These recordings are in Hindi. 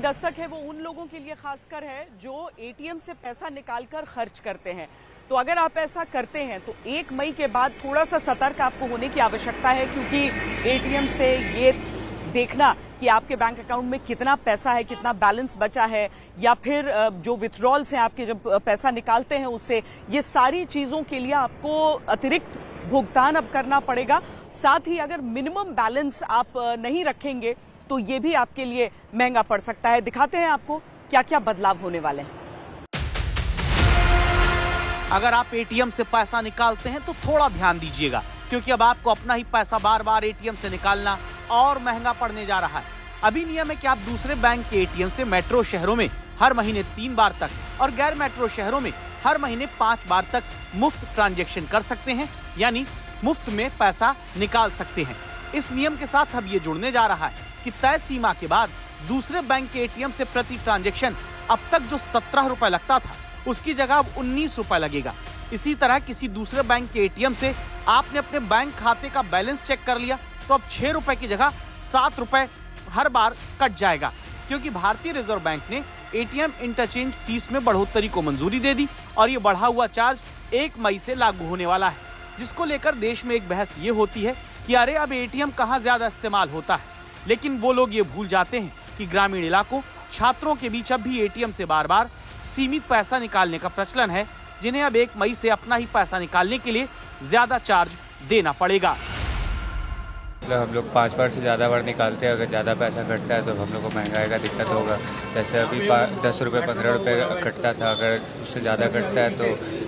दस्तक है वो उन लोगों के लिए खासकर है जो एटीएम से पैसा निकालकर खर्च करते हैं। तो अगर आप ऐसा करते हैं तो 1 मई के बाद थोड़ा सा सतर्क आपको होने की आवश्यकता है, क्योंकि एटीएम से ये देखना कि आपके बैंक अकाउंट में कितना पैसा है, कितना बैलेंस बचा है, या फिर जो विथड्रॉल्स हैं आपके जब पैसा निकालते हैं उससे, ये सारी चीजों के लिए आपको अतिरिक्त भुगतान अब करना पड़ेगा। साथ ही अगर मिनिमम बैलेंस आप नहीं रखेंगे तो ये भी आपके लिए महंगा पड़ सकता है। दिखाते हैं आपको क्या क्या बदलाव होने वाले हैं। अगर आप एटीएम से पैसा निकालते हैं तो थोड़ा ध्यान दीजिएगा, क्योंकि अब आपको अपना ही पैसा बार बार एटीएम से निकालना और महंगा पड़ने जा रहा है। अभी नियम है कि आप दूसरे बैंक के एटीएम से मेट्रो शहरों में हर महीने 3 बार तक और गैर मेट्रो शहरों में हर महीने 5 बार तक मुफ्त ट्रांजैक्शन कर सकते हैं, यानी मुफ्त में पैसा निकाल सकते हैं। इस नियम के साथ अब ये जुड़ने जा रहा है कि तय सीमा के बाद दूसरे बैंक के एटीएम से प्रति ट्रांजैक्शन अब तक जो 17 रुपए लगता था उसकी जगह अब 19 रुपए लगेगा। इसी तरह किसी दूसरे बैंक के एटीएम से आपने अपने बैंक खाते का बैलेंस चेक कर लिया तो अब 6 रुपए की जगह 7 रुपए हर बार कट जाएगा, क्योंकि भारतीय रिजर्व बैंक ने एटीएम इंटरचेंज फीस में बढ़ोतरी को मंजूरी दे दी और ये बढ़ा हुआ चार्ज 1 मई से लागू होने वाला है, जिसको लेकर देश में एक बहस ये होती है कि अरे अब एटीएम कहाँ ज्यादा इस्तेमाल होता है। लेकिन वो लोग ये भूल जाते हैं कि ग्रामीण इलाकों, छात्रों के बीच अब भी एटीएम से बार बार सीमित पैसा निकालने का प्रचलन है, जिन्हें अब 1 मई से अपना ही पैसा निकालने के लिए ज्यादा चार्ज देना पड़ेगा। मतलब हम लोग 5 बार से ज़्यादा बार निकालते हैं, अगर ज़्यादा पैसा कटता है तो हम लोग को महंगाई का दिक्कत होगा। जैसे अभी 10 रुपये 15 रुपये कटता था, अगर उससे ज़्यादा कटता है तो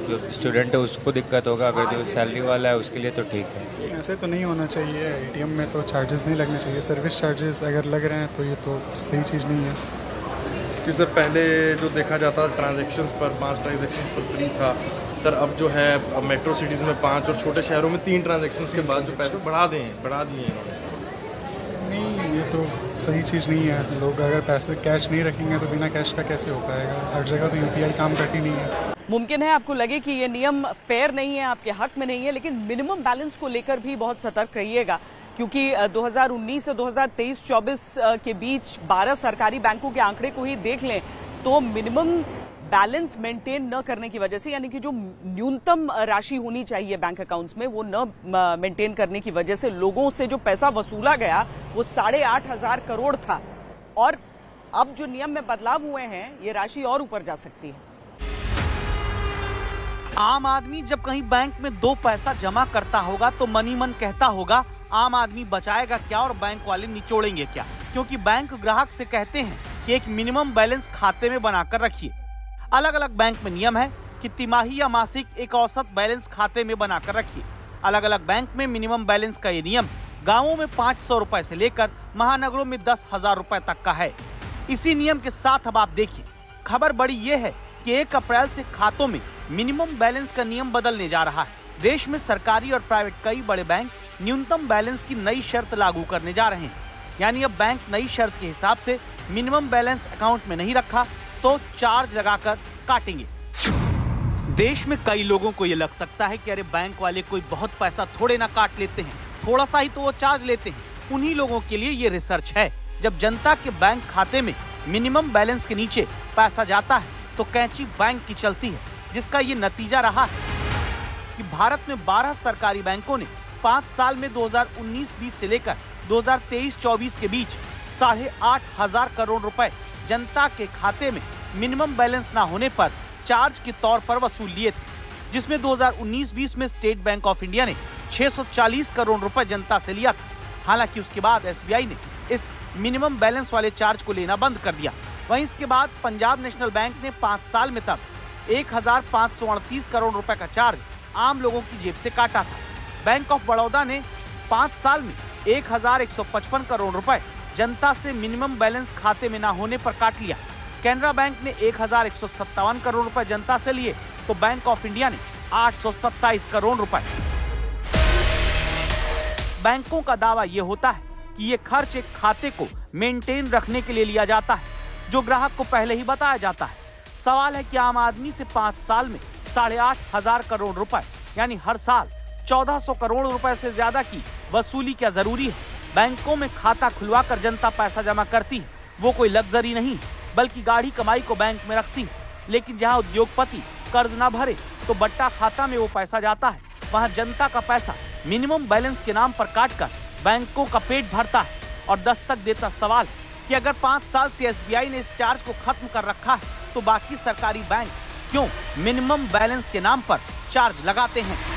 जो स्टूडेंट है उसको दिक्कत होगा, अगर जो सैलरी वाला है उसके लिए तो ठीक है। ऐसे तो नहीं होना चाहिए, एटीएम में तो चार्जेस नहीं लगने चाहिए। सर्विस चार्जेस अगर लग रहे हैं तो ये तो सही चीज़ नहीं है। कि सर पहले जो देखा जाता ट्रांजैक्शंस पर 5 ट्रांजैक्शंस पर फ्री था सर, अब जो है अब मेट्रो सिटीज़ में 5 और छोटे शहरों में 3 ट्रांजैक्शंस के बाद जो पैसे बढ़ा दिए इन्होंने। नहीं, ये तो सही चीज़ नहीं है। लोग अगर पैसे कैश नहीं रखेंगे तो बिना कैश का कैसे हो पाएगा। हर जगह तो यूपीआई काम करती नहीं है। मुमकिन है आपको लगे कि ये नियम फेयर नहीं है, आपके हक में नहीं है, लेकिन मिनिमम बैलेंस को लेकर भी बहुत सतर्क रहिएगा, क्योंकि 2019 से 2023-24 के बीच 12 सरकारी बैंकों के आंकड़े को ही देख लें तो मिनिमम बैलेंस मेंटेन न करने की वजह से, यानी कि जो न्यूनतम राशि होनी चाहिए बैंक अकाउंट्स में वो न मेंटेन करने की वजह से लोगों से जो पैसा वसूला गया वो 8,500 करोड़ था, और अब जो नियम में बदलाव हुए हैं ये राशि और ऊपर जा सकती है। आम आदमी जब कहीं बैंक में 2 पैसा जमा करता होगा तो मन ही मन कहता होगा आम आदमी बचाएगा क्या और बैंक वाले निचोड़ेंगे क्या, क्योंकि बैंक ग्राहक से कहते हैं कि एक मिनिमम बैलेंस खाते में बनाकर रखिए। अलग अलग बैंक में नियम है कि तिमाही या मासिक एक औसत बैलेंस खाते में बनाकर रखिए। अलग अलग बैंक में मिनिमम बैलेंस का ये नियम गांवों में 500 रुपए से लेकर महानगरों में 10,000 रुपए तक का है। इसी नियम के साथ अब आप देखिए, खबर बड़ी ये है कि 1 अप्रैल से खातों में मिनिमम बैलेंस का नियम बदलने जा रहा है। देश में सरकारी और प्राइवेट कई बड़े बैंक न्यूनतम बैलेंस की नई शर्त लागू करने जा रहे हैं, यानी अब बैंक नई शर्त के हिसाब से मिनिमम बैलेंस अकाउंट में नहीं रखा तो चार्ज लगाकर काटेंगे। देश में कई लोगों को ये लग सकता है कि अरे बैंक वाले कोई बहुत पैसा थोड़े ना काट लेते हैं, थोड़ा सा ही तो वो चार्ज लेते हैं। उन्हीं लोगों के लिए ये रिसर्च है। जब जनता के बैंक खाते में मिनिमम बैलेंस के नीचे पैसा जाता है तो कैंची बैंक की चलती है, जिसका ये नतीजा रहा है कि भारत में 12 सरकारी बैंकों ने 5 साल में 2019-20 से लेकर 2023-24 के बीच 8,500 करोड़ रुपए जनता के खाते में मिनिमम बैलेंस ना होने पर चार्ज के तौर पर वसूल लिए थे, जिसमें 2019-20 में स्टेट बैंक ऑफ इंडिया ने 640 करोड़ रुपए जनता से लिया था। हालांकि उसके बाद एसबीआई ने इस मिनिमम बैलेंस वाले चार्ज को लेना बंद कर दिया। वहीं इसके बाद पंजाब नेशनल बैंक ने 5 साल में तब 1,538 करोड़ रुपए का चार्ज आम लोगों की जेब से काटा था। बैंक ऑफ बड़ौदा ने 5 साल में 1,155 करोड़ रुपए जनता से मिनिमम बैलेंस खाते में ना होने पर काट लिया। कैनरा बैंक ने 1,157 करोड़ रुपए जनता से लिए तो बैंक ऑफ इंडिया ने 827 करोड़ रुपए। बैंकों का दावा यह होता है कि ये खर्च एक खाते को मेंटेन रखने के लिए लिया जाता है, जो ग्राहक को पहले ही बताया जाता है। सवाल है कि आम आदमी से 5 साल में 8,500 करोड़ रुपए यानी हर साल 1,400 करोड़ रुपए से ज्यादा की वसूली क्या जरूरी है? बैंकों में खाता खुलवाकर जनता पैसा जमा करती है, वो कोई लग्जरी नहीं बल्कि गाढ़ी कमाई को बैंक में रखती है। लेकिन जहां उद्योगपति कर्ज ना भरे तो बट्टा खाता में वो पैसा जाता है, वहां जनता का पैसा मिनिमम बैलेंस के नाम पर काटकर बैंकों का पेट भरता है। और दस्तक देता सवाल कि अगर 5 साल से SBI ने इस चार्ज को खत्म कर रखा है तो बाकी सरकारी बैंक क्यों मिनिमम बैलेंस के नाम पर चार्ज लगाते हैं।